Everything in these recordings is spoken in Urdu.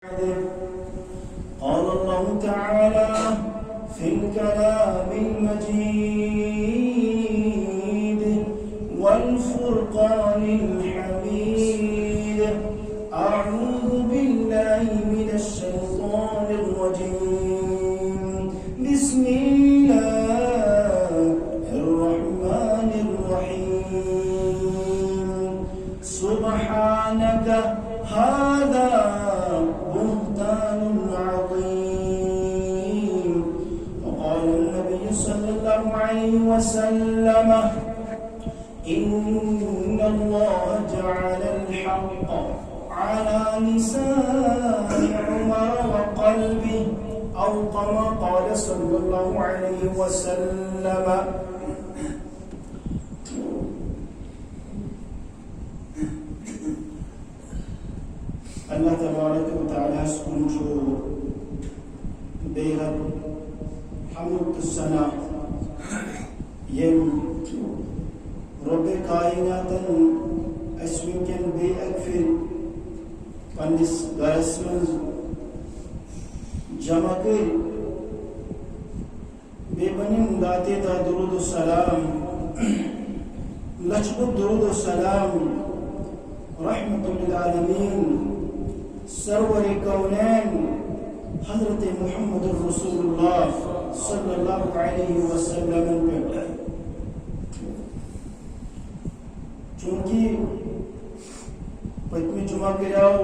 قال الله تعالى في الكلام المجيد والفرقان الحميد أعوذ بالله من الشيطان الرجيم بسم الله الرحمن الرحيم سبحانك هذا بهتان عظيم. وقال النبي صلى الله عليه وسلم إن الله جعل الحق على لسان عمر وقلبه أو كما قال صلى الله عليه وسلم. اللہ تبارک و تعالیٰ سکون شو بيغر حمد السنة يم رب کائنات اسمكن بي اكفر پنس گرس من جمع کر بے بنیم داتے تا درود السلام لچبت درود السلام رحمت للعالمین سرور کونین حضرت محمد رسول اللہ صلی اللہ علیہ وسلم پر. چونکہ پتمی جمعہ کراؤ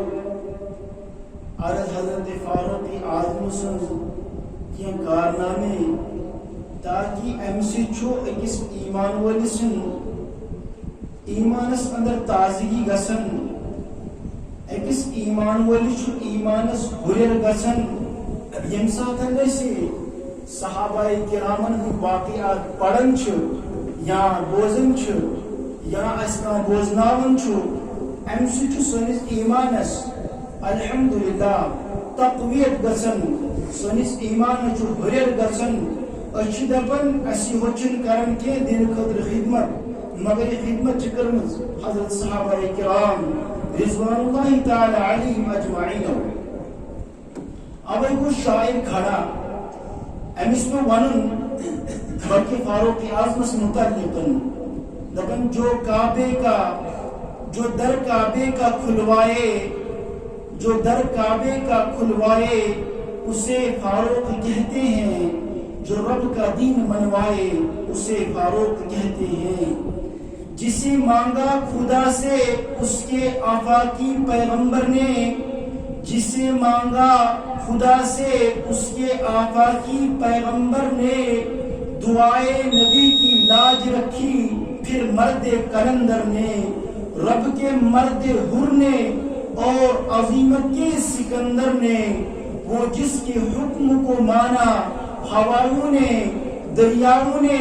عرض حضرت فاروق اعظم سن کی کارنامے تاکہ امسی چھو اکس ایمان والی سن ایمانس اندر تازگی گسن اکس ایمان والی چھو ایمانس ہرر گسن یم ساتھن سے صحابہ کرامن ہن واقعات پڑھن چھو یا بوزن چھو یا اسنا بوزناون چھو امسی چھو سنس ایمانس الحمدللہ تقویت گسن سنس ایمان چھو ہرر گسن اچھ دپن اسی وچن کرن کے دین خطر خدمت مگر خدمت چکرمز حضرت صحابہ کرام رضوان اللہ تعالی علیہم اجمعین. اب کو شاعر کھڑا امس میں ونن بلکہ فاروق اعظم متعلقن دپن جو کعبے کا جو در کعبے کا کھلوائے جو در کعبے کا کھلوائے اسے فاروق کہتے ہیں جو رب کا دین منوائے اسے فاروق کہتے ہیں. جسے مانگا خدا سے اس کے آفاقی پیغمبر نے جسے مانگا خدا سے اس کے آفاقی پیغمبر نے دعائے نبی کی لاج رکھی پھر مرد کلندر نے رب کے مرد حر نے اور عظیمت کے سکندر نے وہ جس کے حکم کو مانا ہوائوں نے دریاؤں نے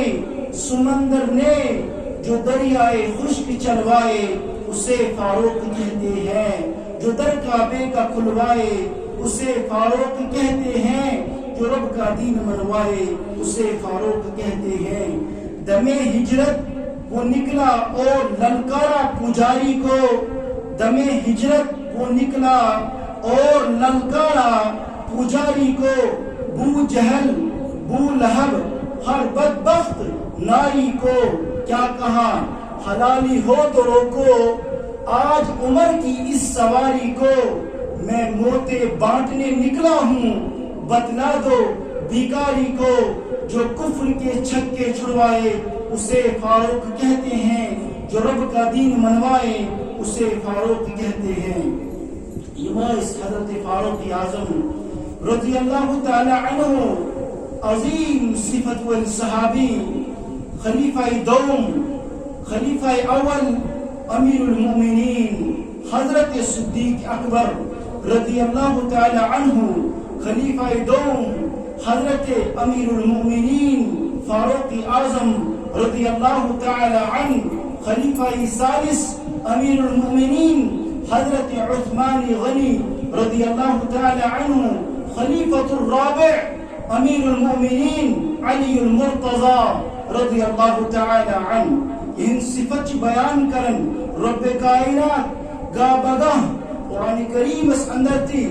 سمندر نے جو دریائے خشک چلوائے اسے فاروق کہتے ہیں. جو در کعبے کا کھلوائے اسے فاروق کہتے ہیں. جو رب کا دین منوائے اسے فاروق کہتے ہیں. دم ہجرت وہ نکلا اور للکارا پجاری کو دم ہجرت وہ نکلا اور للکارا پجاری کو بو جہل بو لہب ہر بدبخت ناری کو کیا کہا حلالی ہو تو روکو آج عمر کی اس سواری کو میں موتے بانٹنے نکلا ہوں بتلا دو بیکاری کو جو کفر کے چھکے چھڑوائے اسے فاروق کہتے ہیں. جو رب کا دین منوائے اسے فاروق کہتے ہیں. یمائس حضرت فاروق اعظم رضی اللہ تعالی عنہ عظیم صفت والصحابی خلیفہ دوم خلیفہ اول امیر المؤمنین حضرت صدیق اکبر رضی اللہ تعالی عنہ خلیفہ دوم حضرت امیر المؤمنین فاروق اعظم رضی اللہ تعالی عنہ خلیفہ ثالث امیر المؤمنین حضرت عثمان غنی رضی اللہ تعالی عنہ خلیفۃ الرابع امیر المؤمنین علی المرتضی رضی اللہ تعالی عنہ. ان صفت بیان کرن رب کائنات گا بگاہ قرآن کریم اس اندر تھی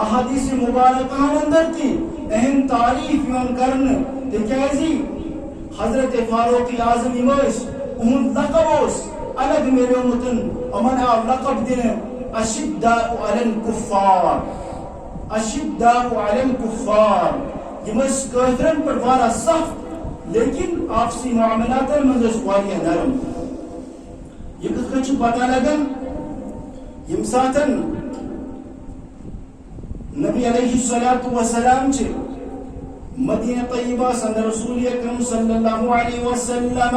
احادیث مبارکہ اندر تھی اہم تعریف یون کرن تکیازی حضرت فاروق اعظم یمس اہند لقب اس الگ میلیومتن امن آو لقب دن اشداء علی الکفار، اشداء علی الکفار، یمس کافرن پر وارا سخت لیکن آپسی معاملات من واریاہ نرم. یہ کتھ پتہ لگن یم ساتن نبی علیہ الصلوۃ والسلام چھ مدینہ طیبہ سند رسول اکرم صلی اللہ علیہ وسلم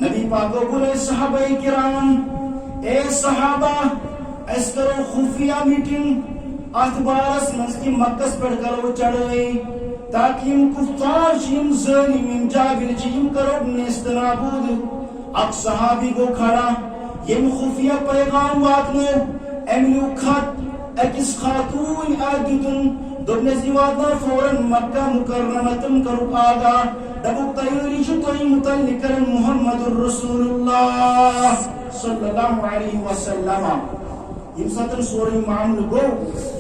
نبی پاک بولے صحابہ کرام اے صحابہ اس کرو خفیہ میٹنگ ات بارس منز کی مکس پر کرو چڑھائی تاکہ یم کفار یم ظالم یم جابر یم کرو نیست نابود. اک صحابی کو کھڑا یم خفیہ پیغام واتنو امیو خط اکس خاتون آدتن دبن زیوادنا فوراً مکہ مکرمتن کرو آگا دبو تیوری شتوئی متعلقن محمد الرسول اللہ صلی اللہ علیہ وسلم. یم ساتن سوری معامل گو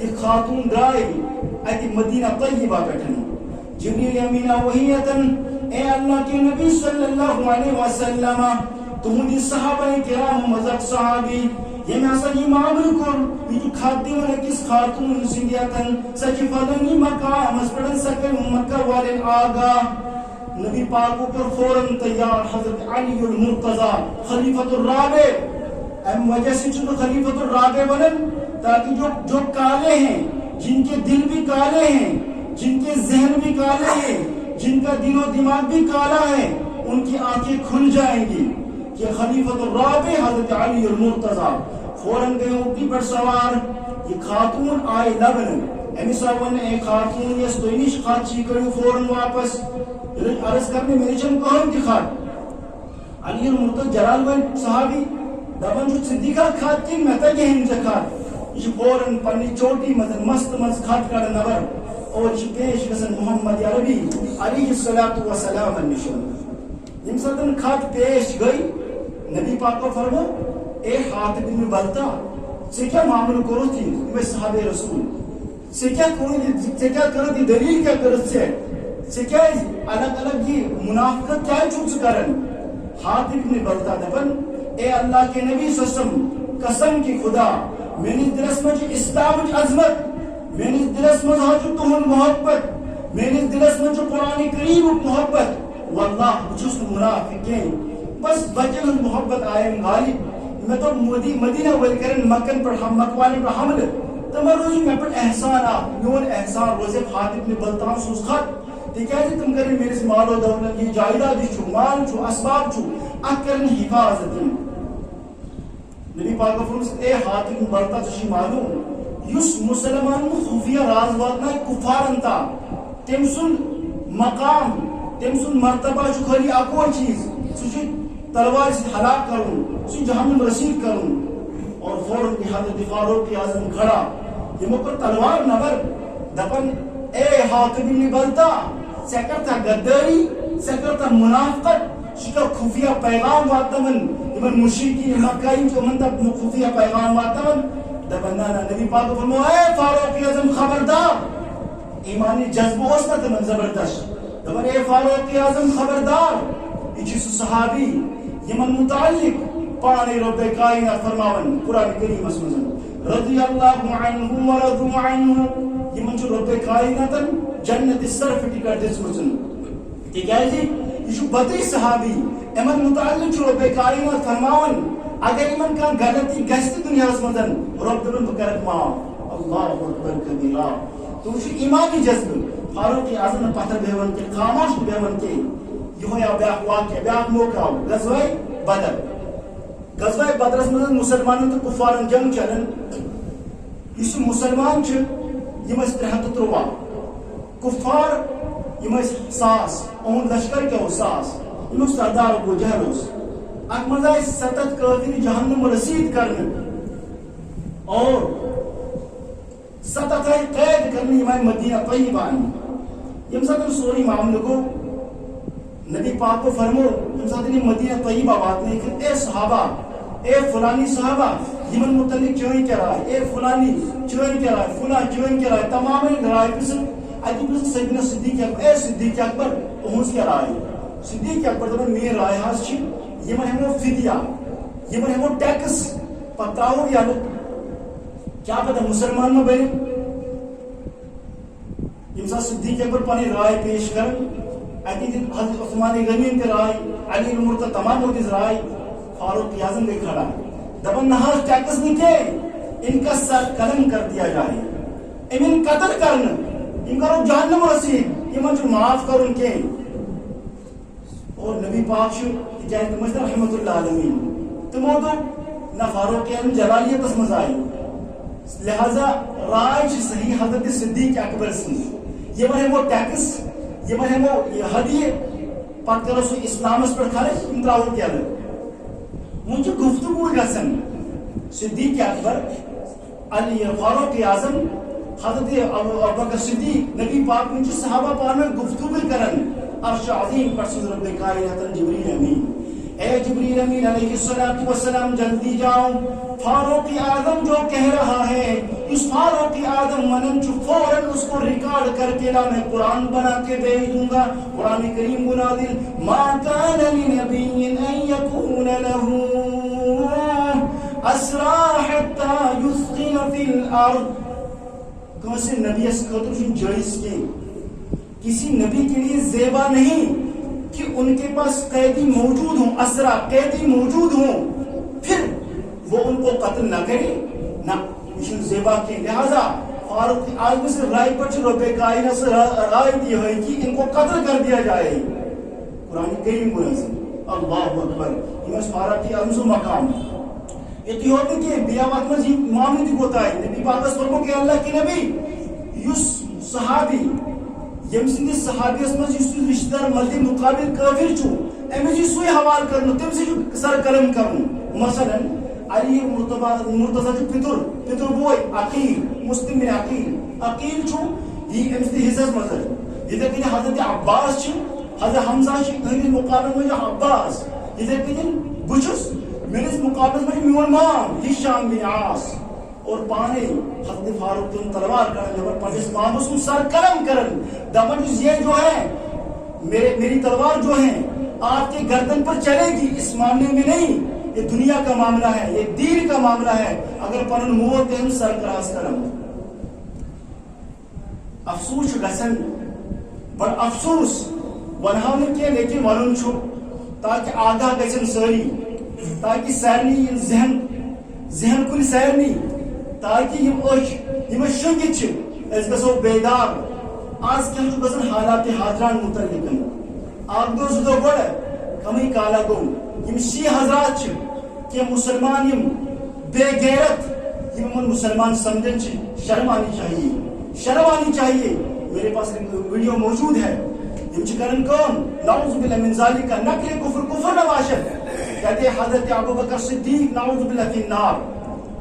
یہ خاتون درائی ایتی مدینہ طیبہ بیٹھن جبریل امینہ وحیتن اے اللہ کے نبی صلی اللہ علیہ وسلم تمہدی صحابہ کرام مذہب صحابی یہ میں اصلا یہ معامل کر یہ کھاتی ہونے کس خاتون سندیاتن سچی فضنی مقام اس پڑھن سکن مکہ والن آگا. نبی پاکو پر فوراً تیار حضرت علی المرتضی خلیفۃ الرابع ام وجہ سے چھو خلیفۃ الرابع بنن تاکہ جو کالے ہیں جن کے دل بھی کالے ہیں جن کے ذہن بھی کالے ہیں جن کا دل و دماغ بھی کالا ہے ان کی آنکھیں کھل جائیں گی کہ خلیفۃ الرابع حضرت علی المرتضی فوراً گئے اوپی پر سوار. یہ خاتون آئے لبن امیسا ون اے خاتون یہ ستوینش خات چی کرو فوراً واپس عرض کرنے میری چن کون کی خات علی المرتضی جلال وین صحابی دبن جو صدیقہ خات کی مہتا یہ ہنجا خات یہ فوراً پنی چوٹی مزن مست مز خات کر نبر اور یہ پیش کسن محمد عربی علیہ السلام النشان. یم ساتن خط پیش گئی نبی پاک کو فرمو اے حاتب بن بلتا سے کیا معامل کرو تھی میں صحابہ رسول سے کیا کرو تھی دلیل کیا کرو سے کیا الگ الگ یہ منافقت کیا چوکس کرن. حاتب بن بلتا دبن اے اللہ کے نبی سسم قسم کی خدا میں نے دلس میں اسلام عظمت میں نے دلس میں حاجت تہن محبت میں نے دلس میں قرآن کریم محبت واللہ بچوس منافقین بس بچن محبت آئے غالب میں تو مدینہ ول کرن مکن پر ہم مکوالے پر حمل تمہر روزی میں پر احسان آ میون احسان روزے حاتب بن بلتان سوز خط تکیازی تم کرن میرے مال و دولت یہ جائیداد چھو مال چھو اسباب چھو ات کرن حفاظت. نبی پاک فرمس اے حاتب بن بلتا چشی معلوم یس مسلمان خفیہ راز واتنا کفارن تا تم سن مقام تم سن مرتبہ چھو خلی اکو چیز سوچی تلوار سے ہلاک کروں سوچی جہنم رسید کروں. اور فوراً کی حضرت فاروق اعظم کھڑا یہ مکر تلوار نبر دپن اے حاتب بن بلتا سکرتا غداری سکرتا منافقت شکر خفیہ پیغام واتمن من مشرکین مکہین جو من تک خفیہ پیغام واتمن دپن نانا نبی پاک فرمو اے فاروق اعظم خبردار ایمانی جذب ہوستا تمن زبردست دپن اے فاروق اعظم خبردار یہ چیز صحابی یمن متعلق پانی رب کائنات فرماون قرآن کریم اسمزن رضی اللہ عنہ ورضو عنہ یمن جو رب کائنات جنت سرفٹیکٹ اسمزن ٹھیک ہے جی یہ جو بدری صحابی امن متعلق جو رب کائنات فرماون اگر امن کا غلطی گشت دنیا اسمزن رب دلن بکرت معاف اللہ اکبر کبیرہ تو اس ایمانی جذب فاروق اعظم پتہ بیون کے خاموش بیون کے یہ یا بیاق واقع بیاق موقع غزوہ بدر غزوہ بدرس میں مسلمانوں تو کفارن جنگ چلن اس مسلمان چھ یم 313 کفار یم ساس اون لشکر کے ساس یم سردار ابو جہل اس اک مزہ 7 کافر جہنم رسید کرن اور 7 قید کرنے یم مدینہ طیبہ یم ساتھ سوری معاملے کو نبی پاک کو فرمو یم ساتھ مدینہ طیبہ بات نہیں کہ اے صحابہ اے فلانی صحابہ یمن متعلق چون کیا رائے اے فلانی چون کیا رائے فلاں چون کیا رائے تمام رائے پسند اتہ پسند سیدنا صدیق اکبر اے صدیق اکبر تہذ کیا رائے صدیق اکبر دپان میری رائے حظ یمن ہمو فدیہ یمن ہمو ٹیکس پتہ تراو یلہ کیا پتہ مسلمان ما بنن یم سات صدیق اکبر پنی رائے پیش کرن اتہ دت حضرت عثمان غنی تہ رائے علی المرتضی تمام دس رائے فاروق اعظم گئی کھڑا دپان نہ ٹیکس نہیں ان کا سر قلم کر دیا جائے ان قتل کرنا ان کرو جہنم رسید یہ معاف کرن کی اور نبی پاک ہدایت مجد رحمت اللہ علیہ تمو دو نہ فاروق اعظم جلالیت مز آئی لہذا رائے صحیح حضرت صدیق اکبر سن یہ ہمو ٹیکس یہ ہمو ہدیہ پتہ کرو سو اسلامس پہ خرچ یم تراو کیا وہ گفتگو گھن صدیق اکبر علی فاروق اعظم حضرت ابوبکر صدیق نبی پاک من صحابہ پان میں گفتگو کرن عرش عظیم پر سن رب کائنات جبریل امین اے جبریل امین علیہ الصلوۃ والسلام جلدی جاؤ فاروق اعظم جو کہہ رہا ہے اس فاروق اعظم منن جو فوراً اس کو ریکارڈ کر کے میں قرآن بنا کے بھیج دوں گا قرآن کریم منادل ما کان لنبی ان یکون له اسرا حتى یثخن فی الارض کسی نبی اس خاطر جائز کے کسی نبی کے لیے زیبا نہیں کہ ان کے پاس قیدی موجود ہوں اسرا قیدی موجود ہوں پھر وہ ان کو قتل نہ کرے نہ مشن زیبا کے لہذا فاروق اعظم سے رائے پر رب کائنات سے رائے دی ہے کہ ان کو قتل کر دیا جائے قرآن کریم منزل اللہ اکبر یہ فاروق اعظم سے مقام یہ ہوتا کہ بیا وقت میں امام دی ہوتا ہے نبی پاک فرمو کہ اللہ کے نبی یس صحابی یم سندس صحابیس مز رشتہ دار ملتی مقابل کافر چھو امس سوئی حوال کرنا تم سے سر قلم کرنا مثلا علی مرتضی پتر بوئے عقیل مسلم بن عقیل چھو یہ امس دی حصص مز یہ کہ حضرت عباس چھ حضرت حمزہ چھ ہندی مقابل میں عباس یہ کہ بچس میرے مقابل میں میون مام ہشام بن عاص اور پانے حضرت فاروق تم تلوار کرن جب پنجس مام اس سر قلم کرن دمن یہ جو ہے میری تلوار جو ہے آپ کے گردن پر چلے گی اس معاملے میں نہیں یہ دنیا کا معاملہ ہے یہ دین کا معاملہ ہے اگر پنن موت ہم سر کراس کرم افسوس گسن بڑ افسوس ونہاون کے لیکن ونن چھو تاکہ آگاہ گژھن ساری تاکہ سارنی ذہن کن سارنی تاکہ یہ شنگت اس گھو بیدار آج کیا گھن حالات حاضران متعلق آپ دو زدو گوڑ کمی کالا گو یم شی حضرات کہ مسلمان یم بے غیرت یم مسلمان سمجھن شرم آنی چاہیے میرے پاس ایک ویڈیو موجود ہے یم کرن کون نعوذ باللہ من ذالک نقل کفر نواشد کہتے حضرت ابوبکر صدیق نعوذ باللہ فی النار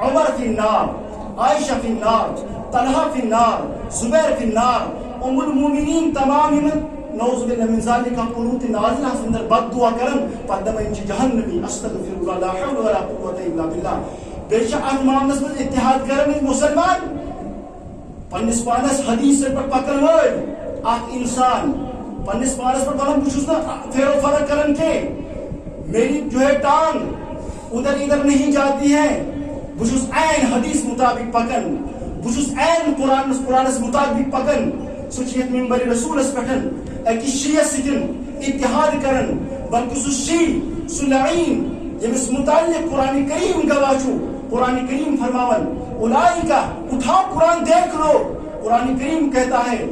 عمر فی النار عائشہ فی النار طلحہ فی النار زبیر فی النار ام المومنین تمام نعوذ باللہ من ذالک قنوت نازلہ اندر بد دعا کرن پدم ان جہنمی استغفر اللہ لا حول ولا قوت الا باللہ بے شک ات معاملس میں اتحاد کرن مسلمان پنس پانس حدیث پر پکن وول اخ انسان پنس پانس پر بلن بچھس نا پھیر و فرق کرن کے میری جو ہے ٹانگ ادھر ادھر نہیں جاتی ہے بچھس عین حدیث مطابق پکن بچھس عین قرآن مطابق پکن سچیت منبر رسول اس پٹھن ایک شیعہ سجن اتحاد کرن بلکہ سو شیع سو لعین یمس متعلق قرآن کریم گواچو قرآن کریم فرماون اولئیکا اٹھاؤ قرآن دیکھ لو قرآن کریم کہتا ہے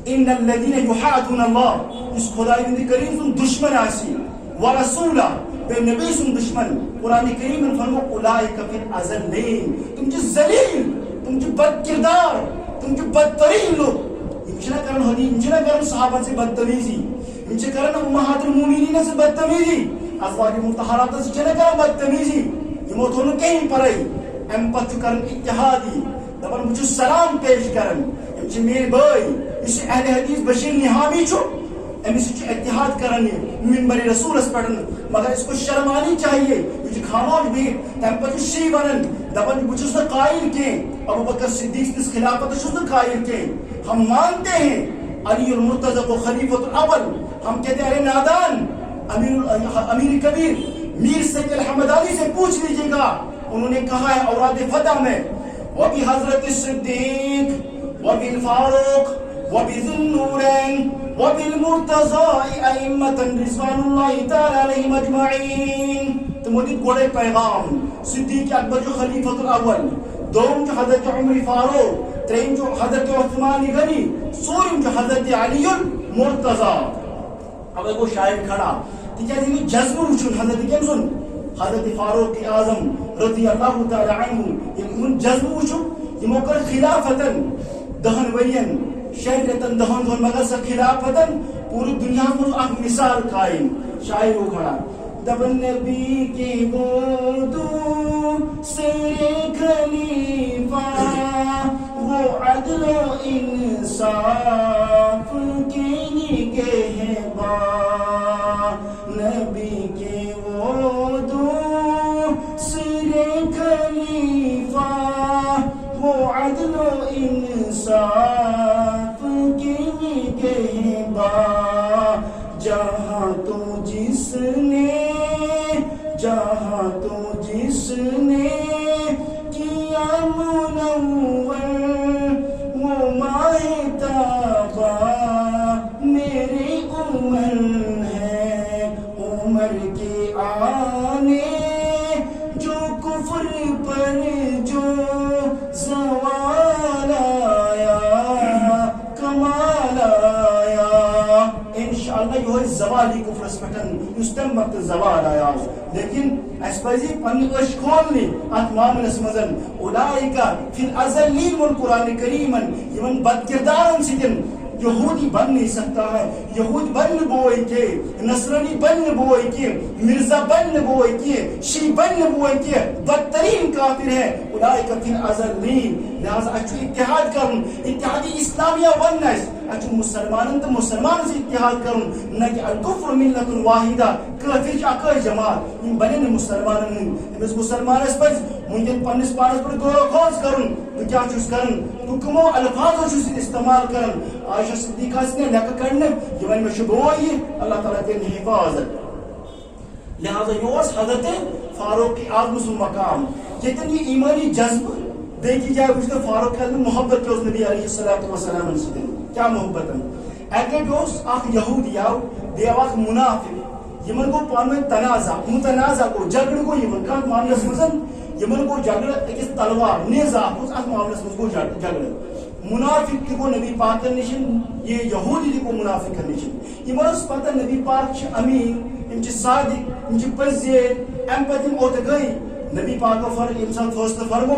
ان الذین یحادون اللہ اس خدای کریم سن دشمن آسی ورسولہ بے نبی سن دشمن قرآن کریم نے فرمو اولئیکا فی الازلین تم چی ذلیل تم چی بد کردار تم چی بدترین لوگ انچنا کرن حدیث انچنا کرن صحابہ سے بدتمیزی انچنا کرن امہات المومنین سے بدتمیزی ازواج مطہرات سے چنا کرن بدتمیزی یہ موتونو کہیں پرائی ام پتو کرن اتحادی دبن مجھو سلام پیش کرن انچنا میرے بھائی اس اہل حدیث بشیر نحامی چھو امس اتحاد کران منبر رسول پہ مگر اس کو شرم آنی چاہیے یہ خاموش بھی تم پہ شی ونان دپان بہت نا قائل کی ابو بکر صدیق کس خلافت نا قائل کی ہم مانتے ہیں علی المرتضی کو خلیفۃ الاول ہم کہتے ہیں ارے نادان امیر کبیر میر سید احمد علی سے پوچھ لیجیے گا انہوں نے کہا ہے اوراد فتح میں وبی حضرت الصدیق وبی الفاروق وبذی النورین وبالمرتضى ائمة رضوان الله تعالى عليهم اجمعین تو مجھے گوڑے پیغام صدیق اکبر جو خلیفۃ الاول دوم جو حضرت عمر فاروق تریم جو حضرت عثمان غنی سورم جو حضرت علی المرتضی اب وہ شاعر کھڑا تکیازِ یہ جذبہ وچھن حضرت کیم سن حضرت فاروق اعظم رضی اللہ تعالی عنہ یہ جذبہ وچھن یہ موقع خلافتن دہن ورین شریعتن دہن دہن مگر سا خلافتن پوری دنیا میں ایک مثال قائم شاعر وہ کھڑا دبن نبی کی وہ دوسرے خلیفہ وہ عدل و انصاف کے نگہباں نبی کے وہ دوسرے خلیفہ وہ عدل و انصاف کے نگہباں جہاں تو جس نے کیا منور وہ ماہ تابا میری عمر ہے عمر کے آنے جو کفر پر جو زوال آیا کمال آیا انشاءاللہ یہ زوالی کفر اسپٹن اس تم وقت زوال آیا لیکن اس پزی پن اش کھولنی ات معاملس مزن اولئکا فی الازلین والقرآن کریمن یمن بد کردارن سکن یہودی بن نہیں سکتا ہے یہود بن بوئی کے نصرانی بن بوئی کے مرزا بن بوئی کے شی بن بوئی کے بدترین کافر ہے اولئک فی الازلین لہذا اچھو اتحاد کرن اتحادی اسلامیہ وننس اچھو مسلمانن تو مسلمان سے اتحاد کرن نہ کہ الکفر ملت واحدہ کافر اکر جماعت ان بنن مسلمانن اس مسلمانس پر ممکن پنس پانس پر غور خوض کرن تو کیا چوز کرن تو کمو الفاظ چوز استعمال کرن عائشہ صدیقہ نے لکھ کرنے یہ ون میں شبوئی اللہ تعالیٰ کے حفاظت لہذا یہ حضرت فاروق اعظم سن مقام کہتے ہیں یہ ایمانی جذب دیکھی جائے وجہ فاروق اعظم محبت کے اس نبی علیہ السلام سے کیا محبت ہے ایک دوست آخ یہودی آو دیواق منافق یمن کو پانویں تنازع متنازع کو جگڑ کو یمن کا معاملہ سمجھن یمن کو جگڑ ایک تلوار نیزہ اس معاملہ سمجھ کو جگڑ منافق کو نبی پاک نشن یہ یہودی کو منافق نشن یہ مرس پتہ نبی پاک امین ام صادق ام پزید ام پتم اوت گئی نبی پاک فر انسان فیصلہ فرمو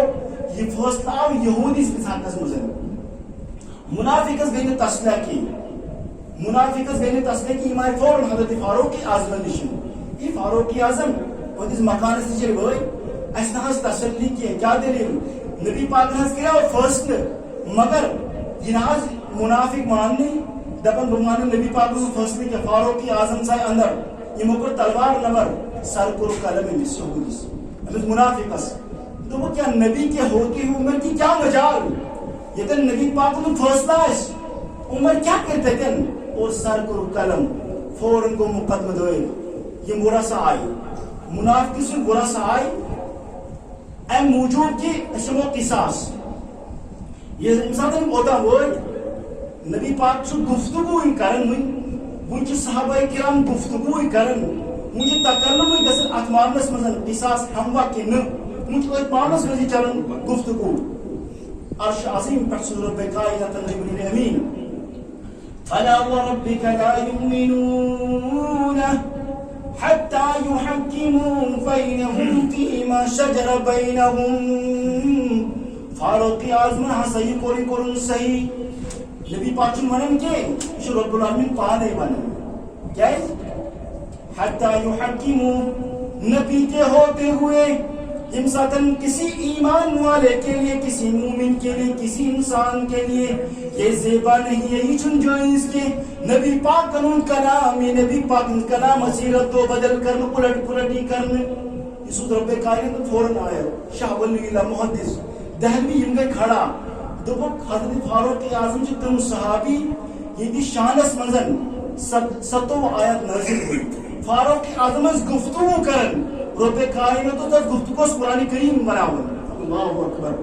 یہ فیصلہ آو یہودی سے حقس مزن منافقس گئی تسلیح کی منافقس گئی تسلیح کی ایمان فوراً حضرت فاروق اعظم نشن یہ فاروق اعظم اور اس مکان سے چل گئی اس نہ تسلی کی کیا دلیل نبی پاک نے کیا فیصلہ مگر یہ ناز منافق ماننے دپن بمان نبی پاک کو فیصلے کے فاروق اعظم سے اندر یہ مکر تلوار نمر سر کو قلم میں سہودس امس منافقس تو وہ کیا نبی کے ہوتے ہوئے عمر کی کیا مجال یہ تو نبی پاک کو فیصلہ ہے عمر کیا کرتے تھے اور سر کو قلم فوراً کو مقدمہ دوئے یہ برا سا آئی منافق سے برا سا آئی اے موجود کی اسمو قصاص یہ انسان اوتا ورڈ نبی پاک سے گفتگو کرن ون صحابہ کرام گفتگو کرن مجھے تکلم گژھن ات معاملس مزن قصاص ہموا کہ نہ مجھے ات معاملس مزن چلن گفتگو عرش عظیم پر رب کائنات جبریل امین فلا وربك لا يؤمنون حتى يحكموا بينهم فيما شجر بينهم فاروق اعظم صحیح کوری کرن صحیح نبی پاک منن کے شو رب العالمین پانے بنن کیا ہے حتی یحکموا نبی کے ہوتے ہوئے یم ساتن کسی ایمان والے کے لیے، کسی مومن کے لیے، کسی انسان کے لیے یہ زیبا نہیں ہے، یہ چن جائز کہ نبی پاک قانون کلام، یہ نبی پاک کلام سیرت تو بدل کرنا، الٹ پلٹی کرنا. یہ سود رب کائنات فوراً آیا شاہ ولی اللہ محدث دہلوی یم گئی کھڑا دوپک حضرت فاروق اعظم چھ تم صحابی یہ شانس منزن 7 آیات نازل ہوئی. فاروق اعظم گفتگو کرن رب کائنات تو گفتگو قرآن کریم بناون. اللہ اکبر.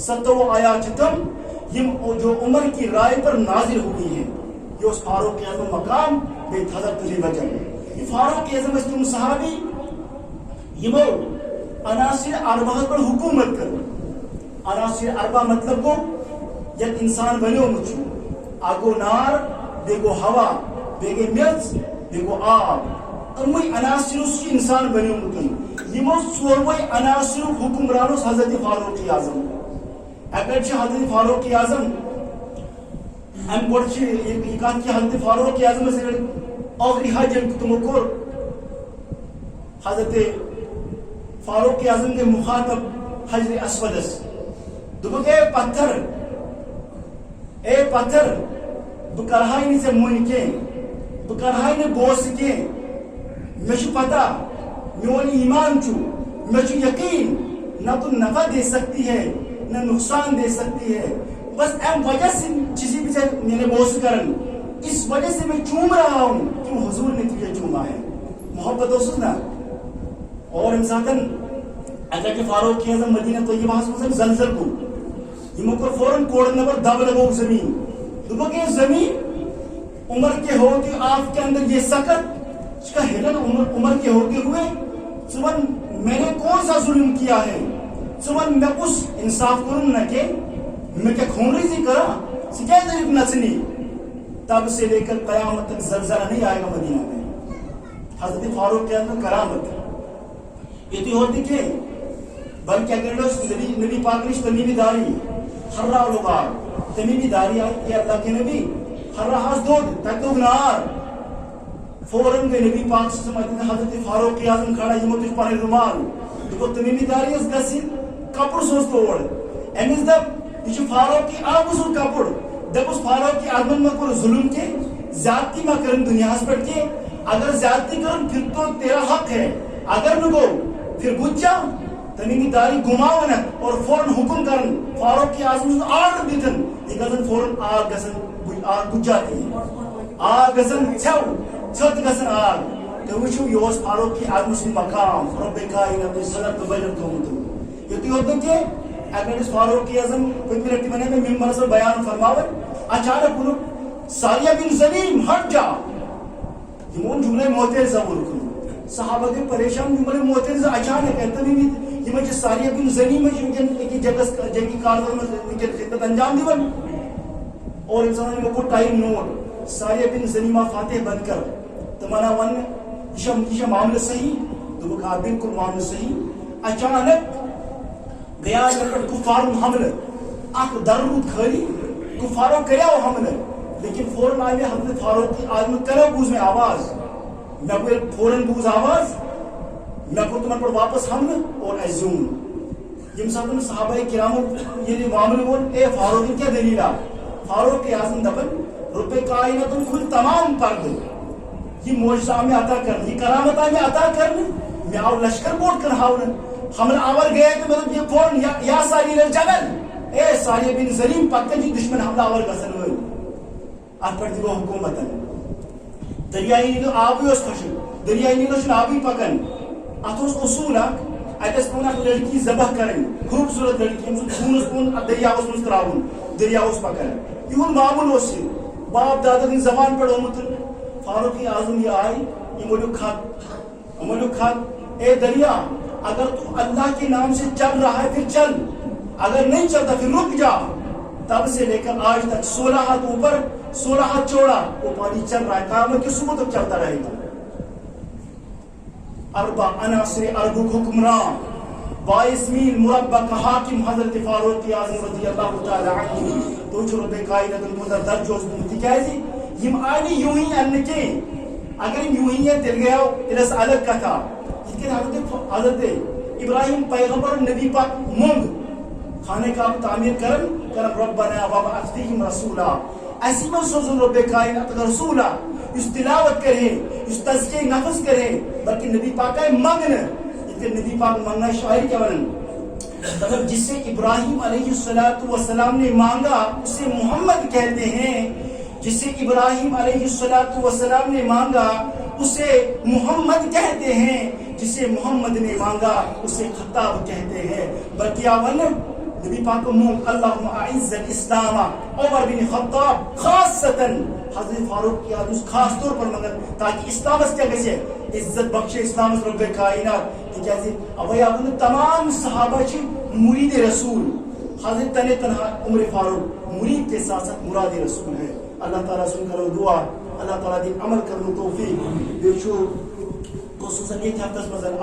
7 آیات تم یم جو عمر کی رائے پر نازل ہوئی ہیں. یہ اس فاروق اعظم مقام بے حضرت علی وجہ. یہ فاروق اعظم تم صحابی یمو عناصر اربعہ پر حکومت کر. عناصر اربعہ مطلب کو یک انسان بنو مچو آگو نار بیگو ہوا بیگو میز بیگو آب. امی عناصر اس انسان بنو مکن. یمو ژوروے عناصر حکمرانوس حضرت فاروق اعظم. اگر حضرت فاروق اعظم ام گوڑ یہ کات کی حضرت فاروق اعظم سے آخری حج تمو کور حضرت فاروق اعظم کے مخاطب حجر اسودس دوپک اے پتھر بہ کرہائی نی ژے مونی کی بہ کرہائی نی بوس کی مے چھ پتہ میون ایمان چھ مے چھ یقین نہ تو نفع دے سکتی ہے نہ نقصان دے سکتی ہے. بس ام وجہ سے چیزیں بچے میں نے بوس کرن اس وجہ سے میں چوم رہا ہوں کیوں حضور نے تجھے چوما ہے. محبت ہو سکنا. اور انسان اگر کہ فاروق اعظم مدینہ طیبہ میں زلزل کو یہ کو فوراً کوڑ نمبر دب لگو زمین دوپک یہ زمین عمر کے ہوتے آپ کے اندر یہ سکت اس کا ہلن عمر کے ہوتے ہوئے سمن میں نے کون سا ظلم کیا ہے سمن میں اس انصاف کروں نہ کہ میں کیا خون ریزی کرا سکے ذریب نچنی. تب سے لے کر قیامت تک زلزلہ نہیں آئے گا مدینہ میں. حضرت فاروق کے اندر کرامت یہ ہوتی کہ بلکہ اگر نبی پاک نے تمیمی داری ہر راہ لوگار تمیمی داری آئی یہ اللہ کے نبی ہر راہ دود تک نار فوراً گئے نبی پاک سے سمجھتے حضرت فاروق اعظم کھڑا یہ مطلب پانے رومال دیکھو تمیمی داری اس گسی کپڑ سوز توڑ امیز دب یہ فاروق کی آب سن کپڑ دب اس فاروق کی آدمن میں کوئی ظلم کے زیادتی میں کرن دنیا اس پر کے اگر زیادتی کرن پھر تو تیرا حق ہے اگر نگو پھر بچ جا تمیمی داری گماونا اور فوراً حکم کرن فاروق کی اعظم سے آرڈر دیتن یہ گزن فوراً آگ گزن آگ بچ جاتی ہے آگ گزن چھت گزن آگ تو وچو یہ اس فاروق کی اعظم سے مقام رب کائنات صدر تو بجر تو مدو یہ ہوتا کہ اگر اس فاروق کی اعظم کوئی بھی بنے میں ممبر سے بیان فرماون اچانک انہوں ساریہ بن زنیم ہٹ جا یہ مون جملے موتیر ضرور کرو صحابہ کے پریشان جملے موتیر سے اچانک ہے تبھی بھی یہ مجھے ساریہ بن زنیم میں یمکن ایک جگہ کارزر میں خدمت انجام دیون اور انسان نے کو ٹائم نوٹ ساریہ بن زنیمہ فاتح بن کر تمہارا ون یہ معاملہ صحیح تو وہ کہا بالکل معاملہ صحیح. اچانک گیا کر کفار حملہ اک درود کھری کفاروں کریا وہ حملہ لیکن فوراً آئے حضرت فاروق کی آدم کرو بوز میں آواز میں کوئی فوراً بوز آواز میں کو تمہارے پر واپس حملہ اور ازیون یم ساتھ صحابہ کرام یہ معاملہ بول اے فاروق کیا دلیلہ فاروق اعظم دبن رب کائنات کھل تمام پرد یہ معجزہ میں عطا کرنا یہ کرامت میں عطا کرنا میں آؤ لشکر بوٹ کر ہاؤنا حمل آور گیا کہ مطلب یہ فوراً یا ساری للجبل اے ساری بن زریم پکن جی دشمن حملہ آور گسن ہوئی ات پر دیو حکومت دریائی نیلو آبی اس خوشن دریائی نیلو شن آبی پکن ات اس اصول اتس پون اک لڑکی ذبح کریں خوبصورت لڑکی ہم خون اس پون دریا اس من تراون دریا اس پکن یہ معمول اس باپ دادا کی زبان پر اومت فاروق اعظم یہ آئی یہ ملک خط اے دریا اگر تو اللہ کے نام سے چل رہا ہے پھر چل اگر نہیں چلتا پھر رک جا. تب سے لے کر آج تک 16 ہاتھ اوپر 16 ہاتھ چوڑا وہ پانی چل رہا ہے قیامت کی صبح تک چلتا رہے گا. اربع عناصر اربع حکمران 22 میل مربع کا حاکم حضرت فاروق اعظم رضی اللہ تعالی عنہ تو جو رب کائنات المنذر درجوز متکازی یم آنی یوں ہی انکے اگر یوں ہی ہے تل گیا تلس الگ کا تھا لیکن حضرت ابراہیم پیغمبر نبی پاک مونگ خانہ کعبہ تعمیر کرن ربنا وابعث فیہم رسولا ایسی میں سوزن رب کائنات رسولا اس تلاوت کرے اس تزکیہ نفس کرے بلکہ نبی پاک ہے مانگن یہ نبی پاک مانگنا شاعر کیا ونن مطلب جس سے ابراہیم علیہ السلام نے مانگا اسے محمد کہتے ہیں جس سے ابراہیم علیہ السلام نے مانگا اسے محمد کہتے ہیں جسے محمد نے مانگا اسے خطاب کہتے ہیں بلکہ آون نبی پاک مونگ اللہم اعز الاسلام عمر بن خطاب خاصتاً حضرت فاروق کی حدیث خاص طور پر مگر تاکہ اسلام اس کیا کیسے عزت بخشے اسلام اس رب کائنات کیسے اب یہ آون تمام صحابہ چی مرید رسول حضرت تنہ تنہا عمر فاروق مرید کے ساتھ ساتھ مراد رسول ہے اللہ تعالیٰ سن کرو دعا اللہ تعالیٰ دی عمل کرنو توفیق بیچو خصوصاً ایک ہفتہ مزل